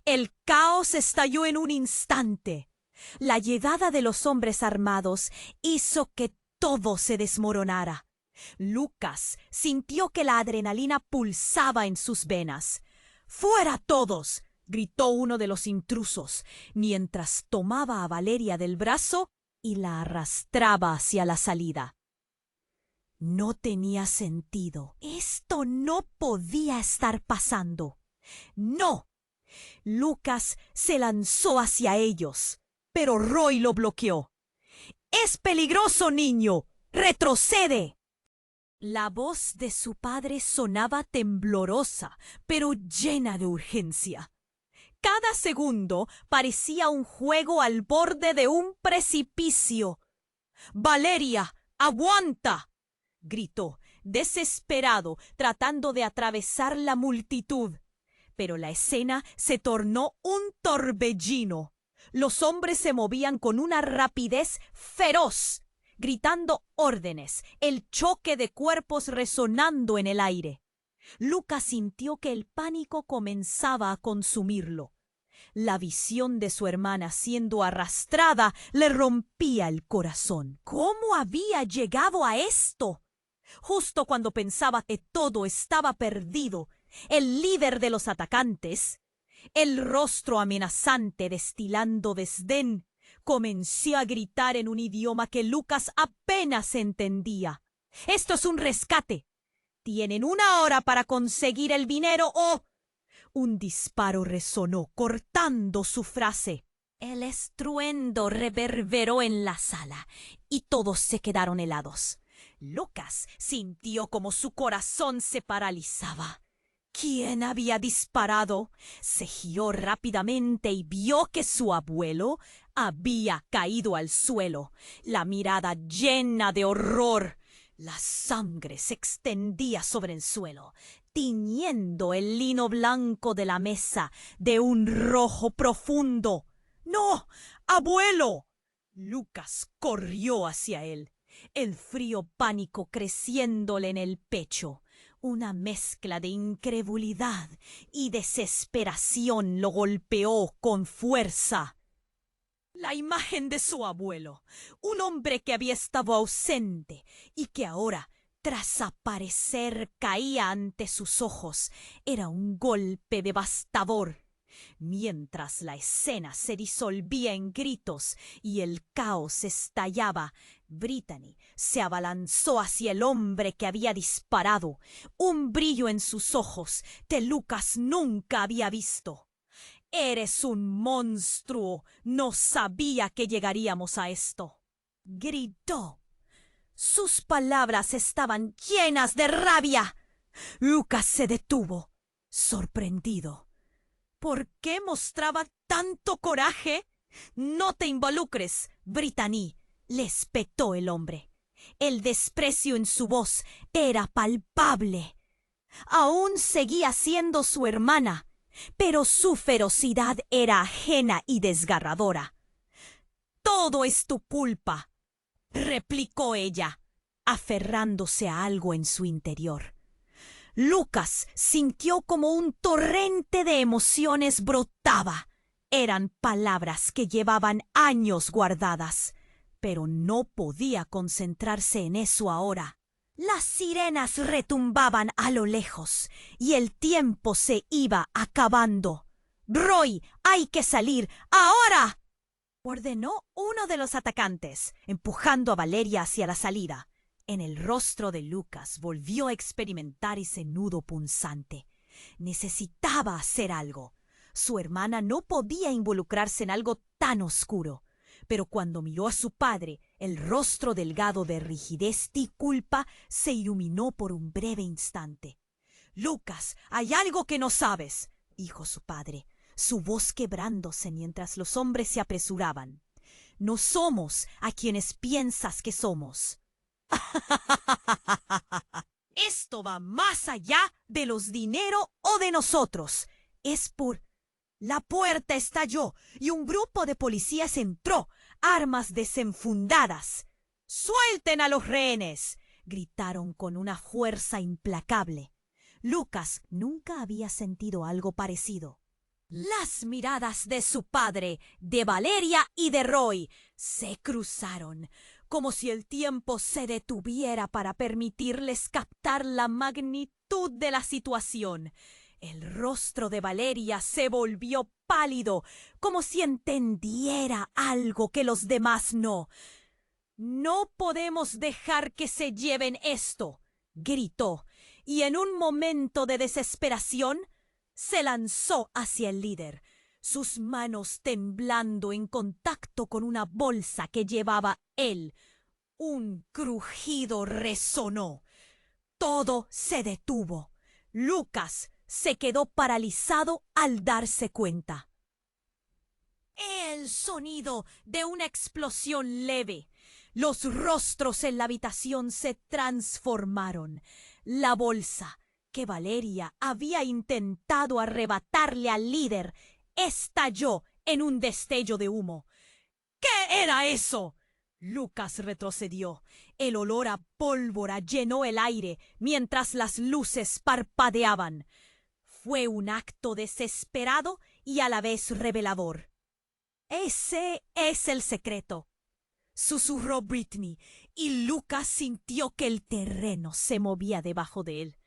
El caos estalló en un instante. La llegada de los hombres armados hizo que todo se desmoronara. Lucas sintió que la adrenalina pulsaba en sus venas. ¡Fuera todos! Gritó uno de los intrusos, mientras tomaba a Valeria del brazo y la arrastraba hacia la salida. No tenía sentido. Esto no podía estar pasando. ¡No! Lucas se lanzó hacia ellos, pero Roy lo bloqueó. ¡Es peligroso, niño! ¡Retrocede! La voz de su padre sonaba temblorosa, pero llena de urgencia. Cada segundo parecía un juego al borde de un precipicio. ¡Valeria, aguanta!, gritó, desesperado, tratando de atravesar la multitud. Pero la escena se tornó un torbellino. Los hombres se movían con una rapidez feroz, gritando órdenes, el choque de cuerpos resonando en el aire. Lucas sintió que el pánico comenzaba a consumirlo. La visión de su hermana siendo arrastrada le rompía el corazón. ¿Cómo había llegado a esto? Justo cuando pensaba que todo estaba perdido, el líder de los atacantes, el rostro amenazante destilando desdén, comenzó a gritar en un idioma que Lucas apenas entendía. «¡Esto es un rescate! Tienen 1 hora para conseguir el dinero o...». Un disparo resonó, cortando su frase. El estruendo reverberó en la sala y todos se quedaron helados. Lucas sintió como su corazón se paralizaba. ¿Quién había disparado? Se giró rápidamente y vio que su abuelo había caído al suelo, la mirada llena de horror. La sangre se extendía sobre el suelo, tiñendo el lino blanco de la mesa de un rojo profundo. ¡No! ¡Abuelo! Lucas corrió hacia él, el frío pánico creciéndole en el pecho. Una mezcla de incredulidad y desesperación lo golpeó con fuerza. La imagen de su abuelo, un hombre que había estado ausente y que ahora, tras aparecer, caía ante sus ojos, era un golpe devastador. Mientras la escena se disolvía en gritos y el caos estallaba, Brittany se abalanzó hacia el hombre que había disparado, un brillo en sus ojos que Lucas nunca había visto. «¡Eres un monstruo! No sabía que llegaríamos a esto», gritó. Sus palabras estaban llenas de rabia. Lucas se detuvo, sorprendido. ¿Por qué mostraba tanto coraje? «No te involucres, Brittany», le espetó el hombre. El desprecio en su voz era palpable. Aún seguía siendo su hermana, pero su ferocidad era ajena y desgarradora. «Todo es tu culpa», replicó ella, aferrándose a algo en su interior. Lucas sintió como un torrente de emociones brotaba. Eran palabras que llevaban años guardadas, pero no podía concentrarse en eso ahora. Las sirenas retumbaban a lo lejos y el tiempo se iba acabando. «Roy, hay que salir ahora», ordenó uno de los atacantes, empujando a Valeria hacia la salida. En el rostro de Lucas volvió a experimentar ese nudo punzante. Necesitaba hacer algo. Su hermana no podía involucrarse en algo tan oscuro. Pero cuando miró a su padre, el rostro delgado de rigidez y culpa se iluminó por un breve instante. Lucas, hay algo que no sabes, dijo su padre, su voz quebrándose mientras los hombres se apresuraban. No somos a quienes piensas que somos. Esto va más allá de los dinero o de nosotros. Es por... La puerta estalló y un grupo de policías entró, armas desenfundadas. ¡Suelten a los rehenes!, gritaron con una fuerza implacable. Lucas nunca había sentido algo parecido. Las miradas de su padre, de Valeria y de Roy se cruzaron, como si el tiempo se detuviera para permitirles captar la magnitud de la situación. El rostro de Valeria se volvió pálido, como si entendiera algo que los demás no. «No podemos dejar que se lleven esto», gritó, y en un momento de desesperación se lanzó hacia el líder, sus manos temblando en contacto con una bolsa que llevaba él. Un crujido resonó. Todo se detuvo. Lucas se quedó paralizado al darse cuenta. El sonido de una explosión leve. Los rostros en la habitación se transformaron. La bolsa que Valeria había intentado arrebatarle al líder estalló en un destello de humo. ¿Qué era eso? Lucas retrocedió. El olor a pólvora llenó el aire mientras las luces parpadeaban. Fue un acto desesperado y a la vez revelador. «Ese es el secreto», susurró Brittany, y Lucas sintió que el terreno se movía debajo de él.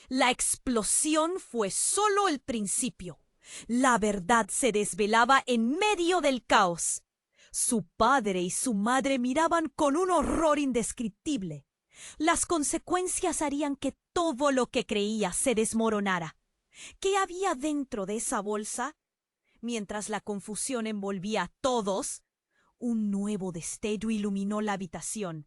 La explosión fue solo el principio. La verdad se desvelaba en medio del caos. Su padre y su madre miraban con un horror indescriptible. Las consecuencias harían que todo lo que creía se desmoronara. ¿Qué había dentro de esa bolsa? Mientras la confusión envolvía a todos, un nuevo destello iluminó la habitación.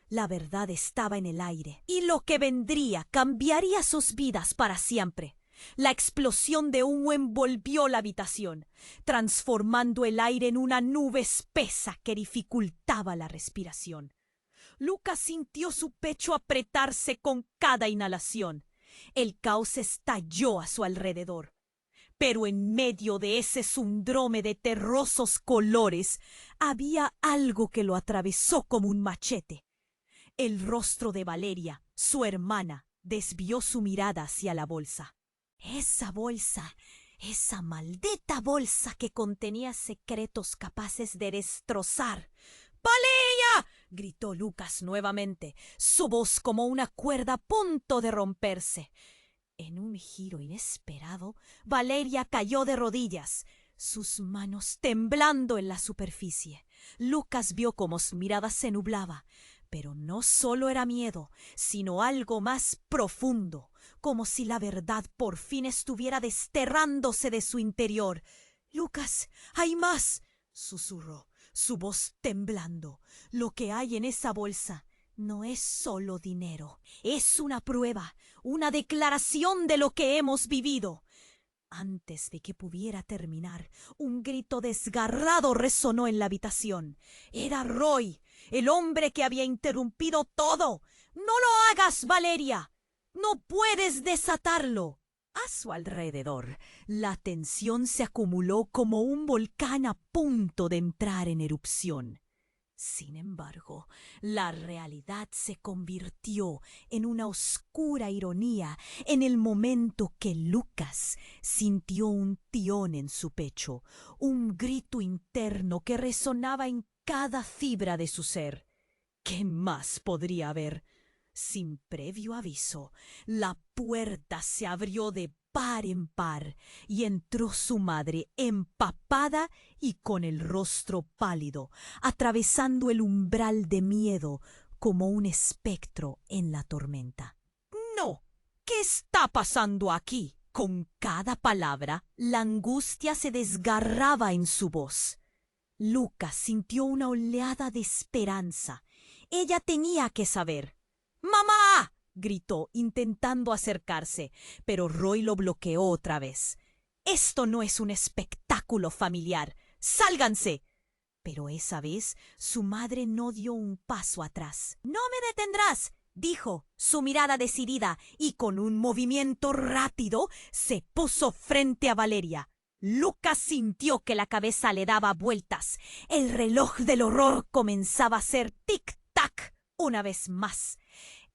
La verdad estaba en el aire, y lo que vendría cambiaría sus vidas para siempre. La explosión de humo envolvió la habitación, transformando el aire en una nube espesa que dificultaba la respiración. Lucas sintió su pecho apretarse con cada inhalación. El caos estalló a su alrededor. Pero en medio de ese sundrome de terrosos colores había algo que lo atravesó como un machete. El rostro de Valeria, su hermana, desvió su mirada hacia la bolsa. Esa bolsa, esa maldita bolsa que contenía secretos capaces de destrozar. «¡Valeria!», gritó Lucas nuevamente, su voz como una cuerda a punto de romperse. En un giro inesperado, Valeria cayó de rodillas, sus manos temblando en la superficie. Lucas vio cómo su mirada se nublaba, pero no solo era miedo, sino algo más profundo, como si la verdad por fin estuviera desterrándose de su interior. «Lucas, hay más», susurró, su voz temblando. «Lo que hay en esa bolsa no es solo dinero, es una prueba, una declaración de lo que hemos vivido». Antes de que pudiera terminar, un grito desgarrado resonó en la habitación. Era Roy, el hombre que había interrumpido todo. «¡No lo hagas, Valeria! ¡No puedes desatarlo!». A su alrededor, la tensión se acumuló como un volcán a punto de entrar en erupción. Sin embargo, la realidad se convirtió en una oscura ironía en el momento que Lucas sintió un tirón en su pecho, un grito interno que resonaba en cada fibra de su ser. ¿Qué más podría haber? Sin previo aviso, la puerta se abrió de par en par y entró su madre empapada y con el rostro pálido, atravesando el umbral de miedo como un espectro en la tormenta. «No, ¿qué está pasando aquí?». Con cada palabra, la angustia se desgarraba en su voz. Lucas sintió una oleada de esperanza. Ella tenía que saber. «¡Mamá!», gritó, intentando acercarse, pero Roy lo bloqueó otra vez. «Esto no es un espectáculo familiar. ¡Sálganse!». Pero esa vez su madre no dio un paso atrás. «No me detendrás», dijo, su mirada decidida, y con un movimiento rápido se puso frente a Valeria. Lucas sintió que la cabeza le daba vueltas. El reloj del horror comenzaba a hacer tic-tac una vez más.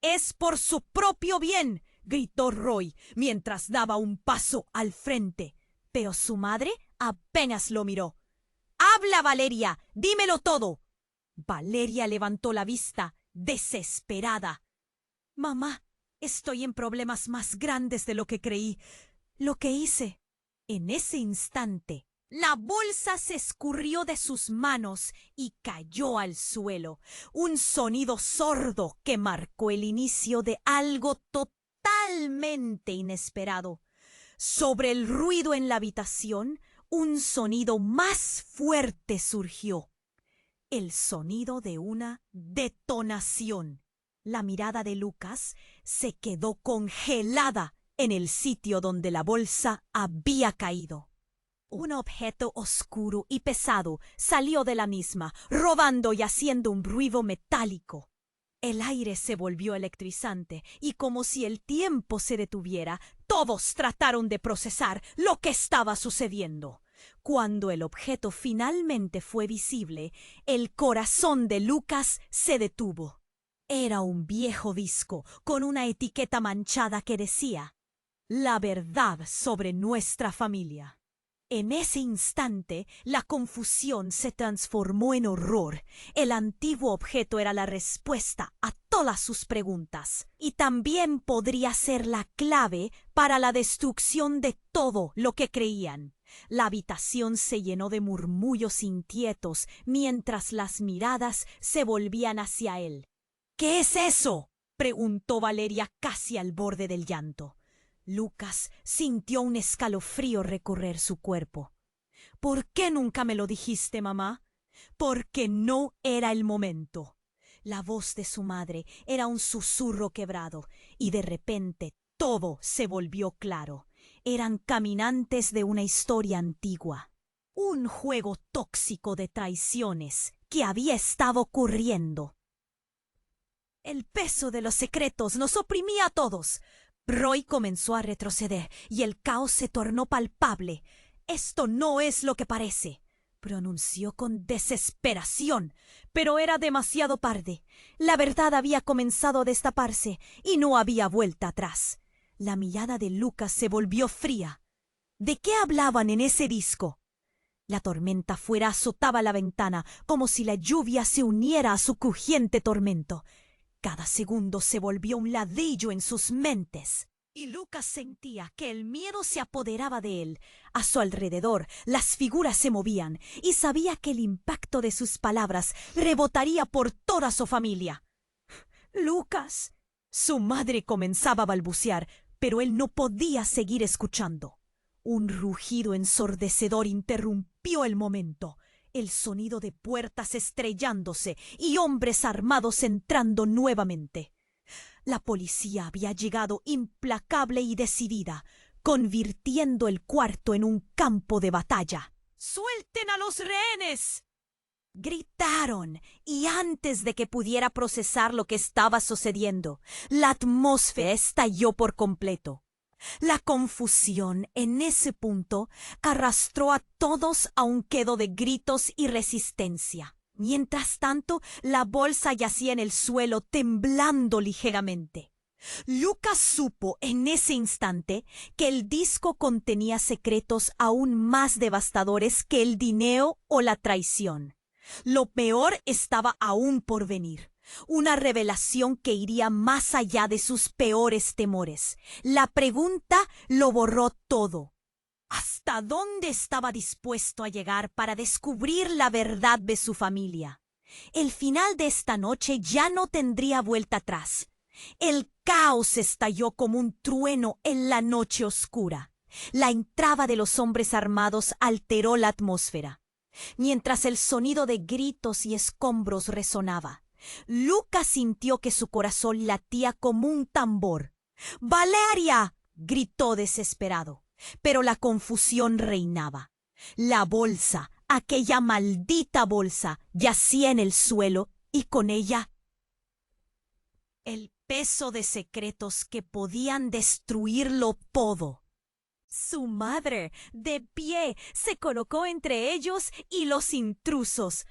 «Es por su propio bien», gritó Roy, mientras daba un paso al frente. Pero su madre apenas lo miró. «¡Habla, Valeria! ¡Dímelo todo!». Valeria levantó la vista, desesperada. «Mamá, estoy en problemas más grandes de lo que creí. Lo que hice». En ese instante, la bolsa se escurrió de sus manos y cayó al suelo. Un sonido sordo que marcó el inicio de algo totalmente inesperado. Sobre el ruido en la habitación, un sonido más fuerte surgió. El sonido de una detonación. La mirada de Lucas se quedó congelada en el sitio donde la bolsa había caído. Un objeto oscuro y pesado salió de la misma, rodando y haciendo un ruido metálico. El aire se volvió electrizante y, como si el tiempo se detuviera, todos trataron de procesar lo que estaba sucediendo. Cuando el objeto finalmente fue visible, el corazón de Lucas se detuvo. Era un viejo disco con una etiqueta manchada que decía: «La verdad sobre nuestra familia». En ese instante, la confusión se transformó en horror. El antiguo objeto era la respuesta a todas sus preguntas, y también podría ser la clave para la destrucción de todo lo que creían. La habitación se llenó de murmullos inquietos mientras las miradas se volvían hacia él. «¿Qué es eso?», preguntó Valeria, casi al borde del llanto. Lucas sintió un escalofrío recorrer su cuerpo. «¿Por qué nunca me lo dijiste, mamá?». «Porque no era el momento». La voz de su madre era un susurro quebrado, y de repente todo se volvió claro. Eran caminantes de una historia antigua. Un juego tóxico de traiciones que había estado ocurriendo. El peso de los secretos nos oprimía a todos. Roy comenzó a retroceder y el caos se tornó palpable. «Esto no es lo que parece», pronunció con desesperación, pero era demasiado tarde. La verdad había comenzado a destaparse y no había vuelta atrás. La mirada de Lucas se volvió fría. ¿De qué hablaban en ese disco? La tormenta afuera azotaba la ventana como si la lluvia se uniera a su crujiente tormento. Cada segundo se volvió un ladrillo en sus mentes. Y Lucas sentía que el miedo se apoderaba de él. A su alrededor las figuras se movían y sabía que el impacto de sus palabras rebotaría por toda su familia. «Lucas». Su madre comenzaba a balbucear, pero él no podía seguir escuchando. Un rugido ensordecedor interrumpió el momento. El sonido de puertas estrellándose y hombres armados entrando nuevamente. La policía había llegado implacable y decidida, convirtiendo el cuarto en un campo de batalla. «¡Suelten a los rehenes!», gritaron, y antes de que pudiera procesar lo que estaba sucediendo, la atmósfera estalló por completo. La confusión en ese punto arrastró a todos a un quedo de gritos y resistencia. Mientras tanto, la bolsa yacía en el suelo temblando ligeramente. Lucas supo en ese instante que el disco contenía secretos aún más devastadores que el dinero o la traición. Lo peor estaba aún por venir. Una revelación que iría más allá de sus peores temores. La pregunta lo borró todo. ¿Hasta dónde estaba dispuesto a llegar para descubrir la verdad de su familia? El final de esta noche ya no tendría vuelta atrás. El caos estalló como un trueno en la noche oscura. La entrada de los hombres armados alteró la atmósfera. Mientras el sonido de gritos y escombros resonaba, Lucas sintió que su corazón latía como un tambor. ¡Valeria! Gritó desesperado, pero la confusión reinaba. La bolsa, aquella maldita bolsa, yacía en el suelo y con ella el peso de secretos que podían destruirlo todo. Su madre, de pie, se colocó entre ellos y los intrusos.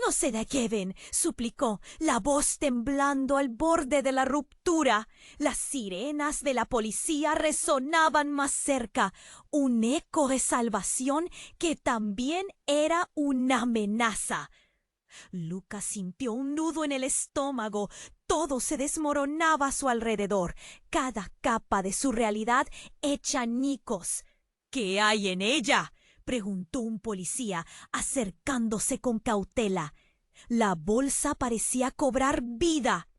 «No se la lleven», suplicó, la voz temblando al borde de la ruptura. Las sirenas de la policía resonaban más cerca, un eco de salvación que también era una amenaza. Lucas sintió un nudo en el estómago. Todo se desmoronaba a su alrededor, cada capa de su realidad hecha añicos. «¿Qué hay en ella?», preguntó un policía, acercándose con cautela. La bolsa parecía cobrar vida.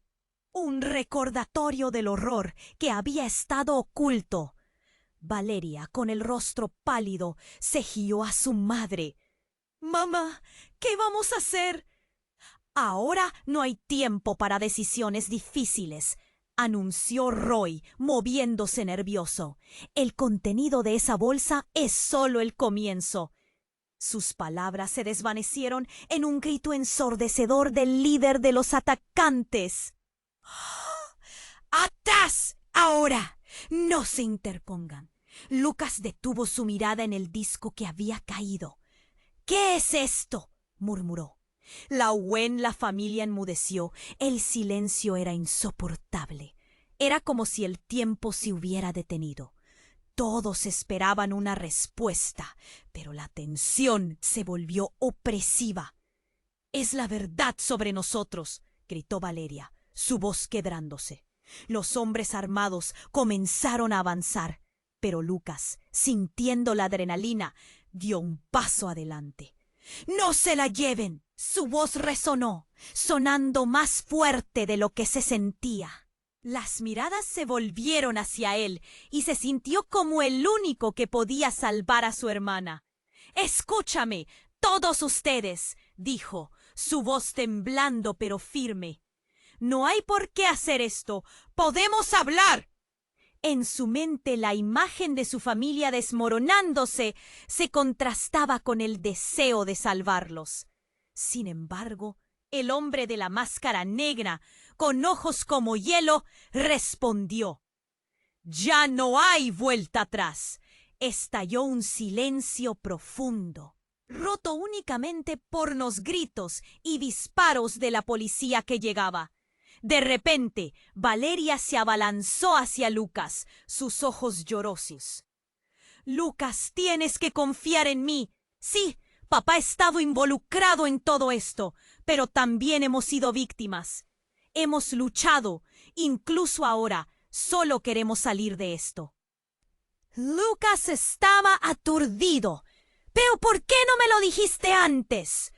Un recordatorio del horror que había estado oculto. Valeria, con el rostro pálido, se guió a su madre. «Mamá, ¿qué vamos a hacer?». «Ahora no hay tiempo para decisiones difíciles», anunció Roy, moviéndose nervioso. «El contenido de esa bolsa es solo el comienzo». Sus palabras se desvanecieron en un grito ensordecedor del líder de los atacantes. «¡Atrás! ¡Ahora! ¡No se interpongan!». Lucas detuvo su mirada en el disco que había caído. «¿Qué es esto?», murmuró. La familia enmudeció. El silencio era insoportable. Era como si el tiempo se hubiera detenido. Todos esperaban una respuesta, pero la tensión se volvió opresiva. «Es la verdad sobre nosotros», gritó Valeria, su voz quebrándose. Los hombres armados comenzaron a avanzar, pero Lucas, sintiendo la adrenalina, dio un paso adelante. «¡No se la lleven!», su voz resonó, sonando más fuerte de lo que se sentía. Las miradas se volvieron hacia él y se sintió como el único que podía salvar a su hermana. «Escúchame, todos ustedes», dijo, su voz temblando pero firme. «No hay por qué hacer esto. ¡Podemos hablar!». En su mente la imagen de su familia desmoronándose se contrastaba con el deseo de salvarlos. Sin embargo, el hombre de la máscara negra, con ojos como hielo, respondió. «Ya no hay vuelta atrás». Estalló un silencio profundo, roto únicamente por los gritos y disparos de la policía que llegaba. De repente, Valeria se abalanzó hacia Lucas, sus ojos llorosos. «Lucas, tienes que confiar en mí. Sí, papá ha estado involucrado en todo esto, pero también hemos sido víctimas. Hemos luchado, incluso ahora, solo queremos salir de esto». Lucas estaba aturdido. «¿Pero por qué no me lo dijiste antes?».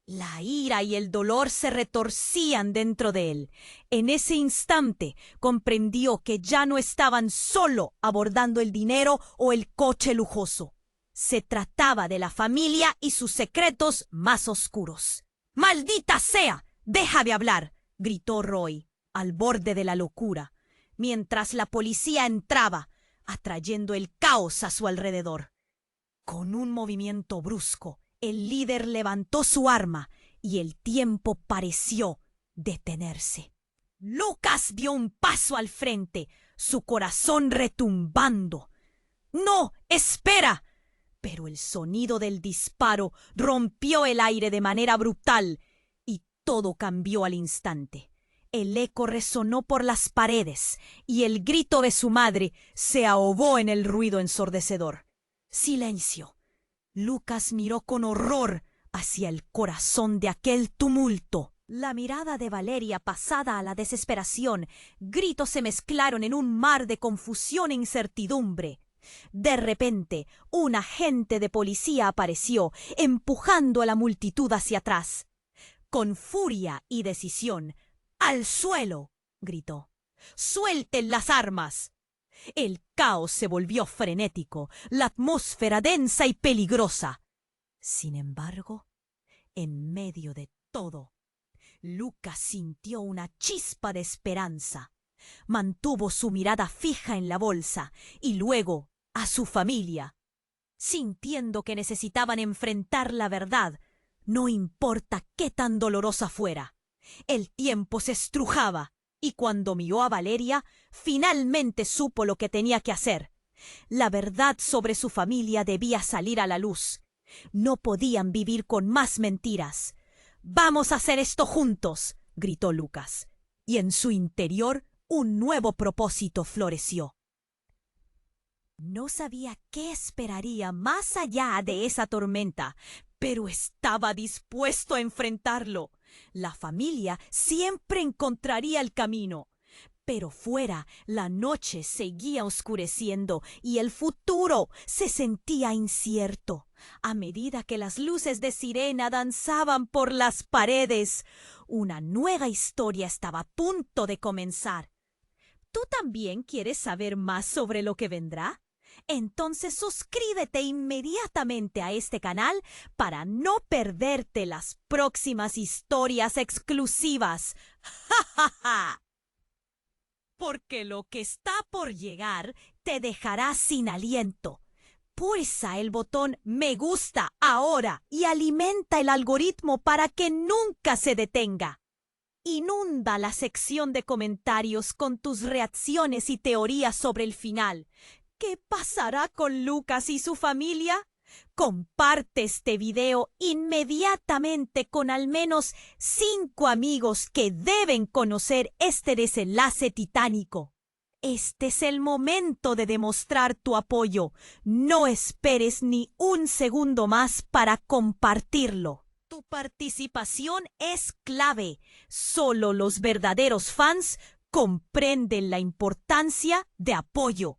La ira y el dolor se retorcían dentro de él. En ese instante comprendió que ya no estaban solo abordando el dinero o el coche lujoso. Se trataba de la familia y sus secretos más oscuros. «¡Maldita sea! ¡Deja de hablar!», gritó Roy, al borde de la locura, mientras la policía entraba, atrayendo el caos a su alrededor. Con un movimiento brusco, el líder levantó su arma y el tiempo pareció detenerse. Lucas dio un paso al frente, su corazón retumbando. «¡No! ¡Espera!». Pero el sonido del disparo rompió el aire de manera brutal y todo cambió al instante. El eco resonó por las paredes y el grito de su madre se ahogó en el ruido ensordecedor. Silencio. Lucas miró con horror hacia el corazón de aquel tumulto. La mirada de Valeria pasada a la desesperación, gritos se mezclaron en un mar de confusión e incertidumbre. De repente, un agente de policía apareció, empujando a la multitud hacia atrás. Con furia y decisión, «¡Al suelo!», gritó. «¡Suelten las armas!». El caos se volvió frenético, la atmósfera densa y peligrosa. Sin embargo, en medio de todo, Lucas sintió una chispa de esperanza. Mantuvo su mirada fija en la bolsa y luego a su familia, sintiendo que necesitaban enfrentar la verdad, no importa qué tan dolorosa fuera. El tiempo se estrujaba y cuando miró a Valeria, finalmente supo lo que tenía que hacer. La verdad sobre su familia debía salir a la luz. No podían vivir con más mentiras. «¡Vamos a hacer esto juntos!», gritó Lucas, y en su interior un nuevo propósito floreció. No sabía qué esperaría más allá de esa tormenta, pero estaba dispuesto a enfrentarlo. La familia siempre encontraría el camino. Pero fuera, la noche seguía oscureciendo y el futuro se sentía incierto. A medida que las luces de sirena danzaban por las paredes, una nueva historia estaba a punto de comenzar. ¿Tú también quieres saber más sobre lo que vendrá? Entonces suscríbete inmediatamente a este canal para no perderte las próximas historias exclusivas. ¡Ja, ja, ja! Porque lo que está por llegar te dejará sin aliento. Pulsa el botón me gusta ahora y alimenta el algoritmo para que nunca se detenga. Inunda la sección de comentarios con tus reacciones y teorías sobre el final. ¿Qué pasará con Lucas y su familia? Comparte este video inmediatamente con al menos 5 amigos que deben conocer este desenlace titánico. Este es el momento de demostrar tu apoyo. No esperes ni un segundo más para compartirlo. Tu participación es clave. Solo los verdaderos fans comprenden la importancia de apoyo.